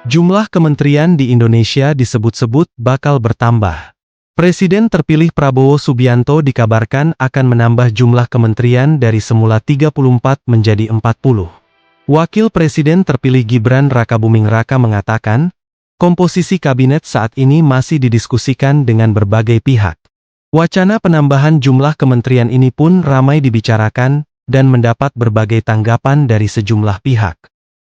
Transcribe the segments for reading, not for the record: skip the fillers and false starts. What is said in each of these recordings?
Jumlah kementerian di Indonesia disebut-sebut bakal bertambah. Presiden terpilih Prabowo Subianto dikabarkan akan menambah jumlah kementerian dari semula 34 menjadi 40. Wakil Presiden terpilih Gibran Rakabuming Raka mengatakan, komposisi kabinet saat ini masih didiskusikan dengan berbagai pihak. Wacana penambahan jumlah kementerian ini pun ramai dibicarakan dan mendapat berbagai tanggapan dari sejumlah pihak.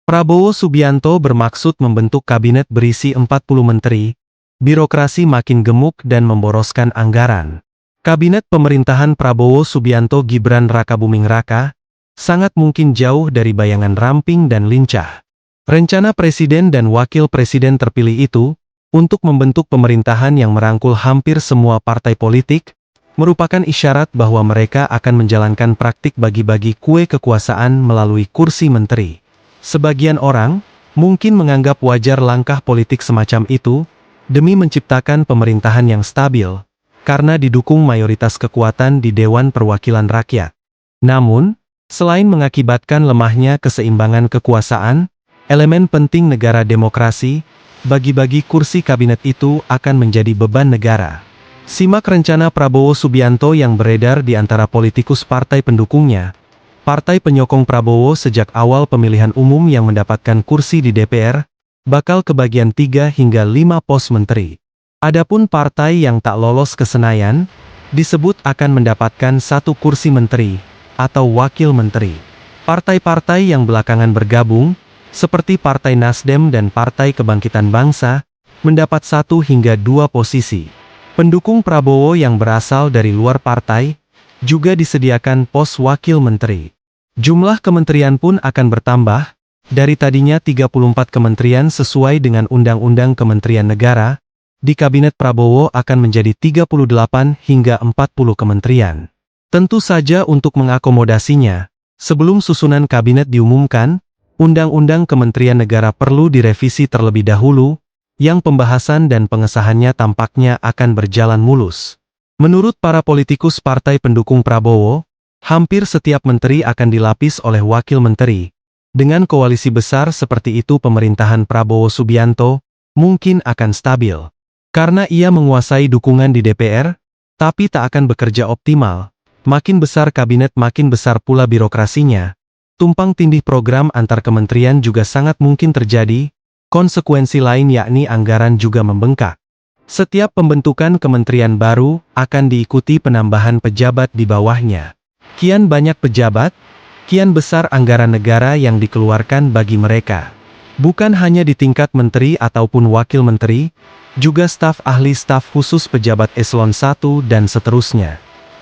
Prabowo Subianto bermaksud membentuk kabinet berisi 40 menteri, birokrasi makin gemuk dan memboroskan anggaran. Kabinet pemerintahan Prabowo Subianto Gibran Rakabuming Raka sangat mungkin jauh dari bayangan ramping dan lincah. Rencana Presiden dan Wakil Presiden terpilih itu, untuk membentuk pemerintahan yang merangkul hampir semua partai politik, merupakan isyarat bahwa mereka akan menjalankan praktik bagi-bagi kue kekuasaan melalui kursi menteri. Sebagian orang, mungkin menganggap wajar langkah politik semacam itu, demi menciptakan pemerintahan yang stabil, karena didukung mayoritas kekuatan di Dewan Perwakilan Rakyat. Namun, selain mengakibatkan lemahnya keseimbangan kekuasaan, elemen penting negara demokrasi, bagi-bagi kursi kabinet itu akan menjadi beban negara. Simak rencana Prabowo Subianto yang beredar di antara politikus partai pendukungnya. Partai penyokong Prabowo sejak awal pemilihan umum yang mendapatkan kursi di DPR, bakal kebagian 3 hingga 5 pos menteri. Adapun partai yang tak lolos ke Senayan, disebut akan mendapatkan 1 kursi menteri, atau wakil menteri. Partai-partai yang belakangan bergabung, seperti Partai Nasdem dan Partai Kebangkitan Bangsa, mendapat 1 hingga 2 posisi. Pendukung Prabowo yang berasal dari luar partai, juga disediakan pos wakil menteri. Jumlah kementerian pun akan bertambah, dari tadinya 34 kementerian sesuai dengan Undang-Undang Kementerian Negara, di Kabinet Prabowo akan menjadi 38 hingga 40 kementerian. Tentu saja untuk mengakomodasinya, sebelum susunan kabinet diumumkan, Undang-Undang Kementerian Negara perlu direvisi terlebih dahulu, yang pembahasan dan pengesahannya tampaknya akan berjalan mulus. Menurut para politikus partai pendukung Prabowo, hampir setiap menteri akan dilapis oleh wakil menteri. Dengan koalisi besar seperti itu pemerintahan Prabowo Subianto, mungkin akan stabil. Karena ia menguasai dukungan di DPR, tapi tak akan bekerja optimal. Makin besar kabinet makin besar pula birokrasinya. Tumpang tindih program antar kementerian juga sangat mungkin terjadi, konsekuensi lain yakni anggaran juga membengkak. Setiap pembentukan kementerian baru akan diikuti penambahan pejabat di bawahnya. Kian banyak pejabat, kian besar anggaran negara yang dikeluarkan bagi mereka. Bukan hanya di tingkat menteri ataupun wakil menteri, juga staf ahli staf khusus pejabat eselon 1 dan seterusnya.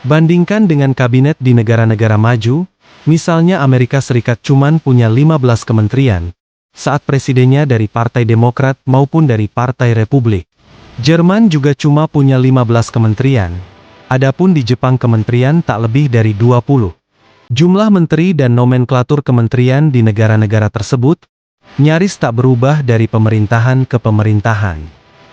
Bandingkan dengan kabinet di negara-negara maju, misalnya Amerika Serikat cuman punya 15 kementerian, saat presidennya dari Partai Demokrat maupun dari Partai Republik. Jerman juga cuma punya 15 kementerian. Adapun di Jepang kementerian tak lebih dari 20. Jumlah menteri dan nomenklatur kementerian di negara-negara tersebut nyaris tak berubah dari pemerintahan ke pemerintahan.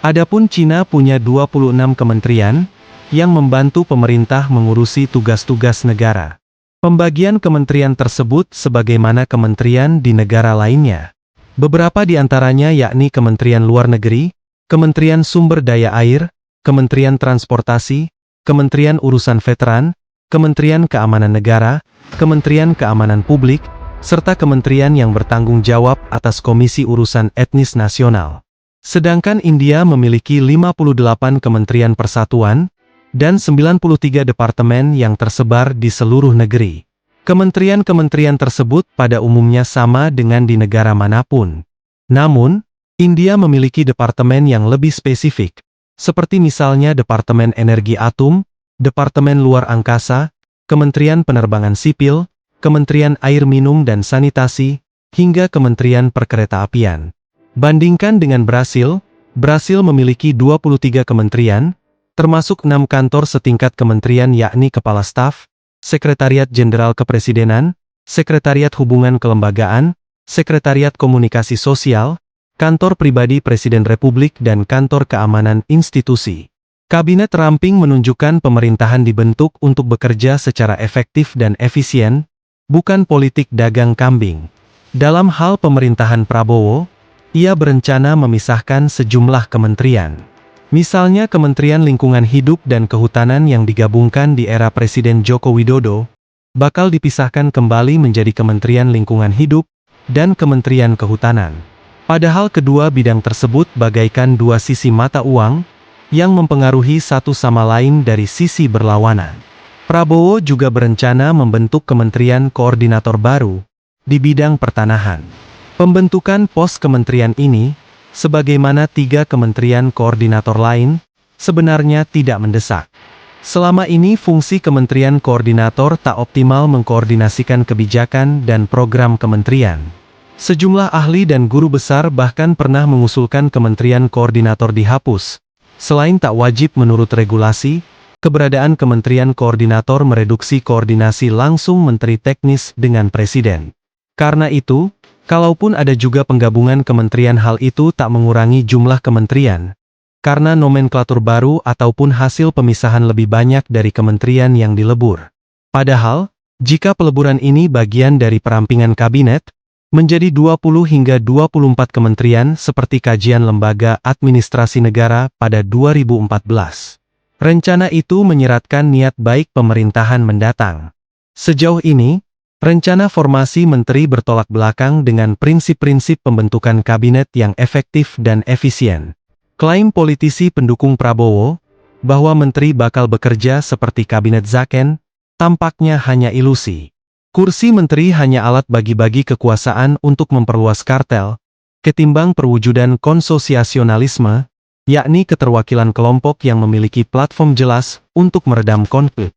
Adapun Cina punya 26 kementerian yang membantu pemerintah mengurusi tugas-tugas negara. Pembagian kementerian tersebut sebagaimana kementerian di negara lainnya. Beberapa di antaranya yakni Kementerian Luar Negeri, Kementerian Sumber Daya Air, Kementerian Transportasi, Kementerian Urusan Veteran, Kementerian Keamanan Negara, Kementerian Keamanan Publik, serta kementerian yang bertanggung jawab atas Komisi Urusan Etnis Nasional. Sedangkan India memiliki 58 kementerian persatuan, dan 93 departemen yang tersebar di seluruh negeri. Kementerian-kementerian tersebut pada umumnya sama dengan di negara manapun. Namun, India memiliki departemen yang lebih spesifik, seperti misalnya Departemen Energi Atom, Departemen Luar Angkasa, Kementerian Penerbangan Sipil, Kementerian Air Minum dan Sanitasi, hingga Kementerian Perkeretaapian. Bandingkan dengan Brasil, Brasil memiliki 23 kementerian, termasuk 6 kantor setingkat kementerian yakni Kepala Staf, Sekretariat Jenderal Kepresidenan, Sekretariat Hubungan Kelembagaan, Sekretariat Komunikasi Sosial, Kantor Pribadi Presiden Republik dan Kantor Keamanan Institusi. Kabinet ramping menunjukkan pemerintahan dibentuk untuk bekerja secara efektif dan efisien, bukan politik dagang kambing. Dalam hal pemerintahan Prabowo, ia berencana memisahkan sejumlah kementerian. Misalnya Kementerian Lingkungan Hidup dan Kehutanan yang digabungkan di era Presiden Joko Widodo, bakal dipisahkan kembali menjadi Kementerian Lingkungan Hidup dan Kementerian Kehutanan. Padahal kedua bidang tersebut bagaikan dua sisi mata uang, yang mempengaruhi satu sama lain dari sisi berlawanan. Prabowo juga berencana membentuk Kementerian Koordinator baru, di bidang pertanahan. Pembentukan pos kementerian ini, sebagaimana 3 kementerian koordinator lain, sebenarnya tidak mendesak. Selama ini fungsi kementerian koordinator tak optimal mengkoordinasikan kebijakan dan program kementerian. Sejumlah ahli dan guru besar bahkan pernah mengusulkan kementerian koordinator dihapus. Selain tak wajib menurut regulasi, keberadaan kementerian koordinator mereduksi koordinasi langsung menteri teknis dengan presiden. Karena itu, kalaupun ada juga penggabungan kementerian, hal itu tak mengurangi jumlah kementerian, karena nomenklatur baru ataupun hasil pemisahan lebih banyak dari kementerian yang dilebur. Padahal, jika peleburan ini bagian dari perampingan kabinet, menjadi 20 hingga 24 kementerian seperti kajian Lembaga Administrasi Negara pada 2014. Rencana itu menyeratkan niat baik pemerintahan mendatang. Sejauh ini, rencana formasi menteri bertolak belakang dengan prinsip-prinsip pembentukan kabinet yang efektif dan efisien. Klaim politisi pendukung Prabowo, bahwa menteri bakal bekerja seperti kabinet Zaken, tampaknya hanya ilusi. Kursi menteri hanya alat bagi-bagi kekuasaan untuk memperluas kartel, ketimbang perwujudan konsosiasionalisme, yakni keterwakilan kelompok yang memiliki platform jelas untuk meredam konflik.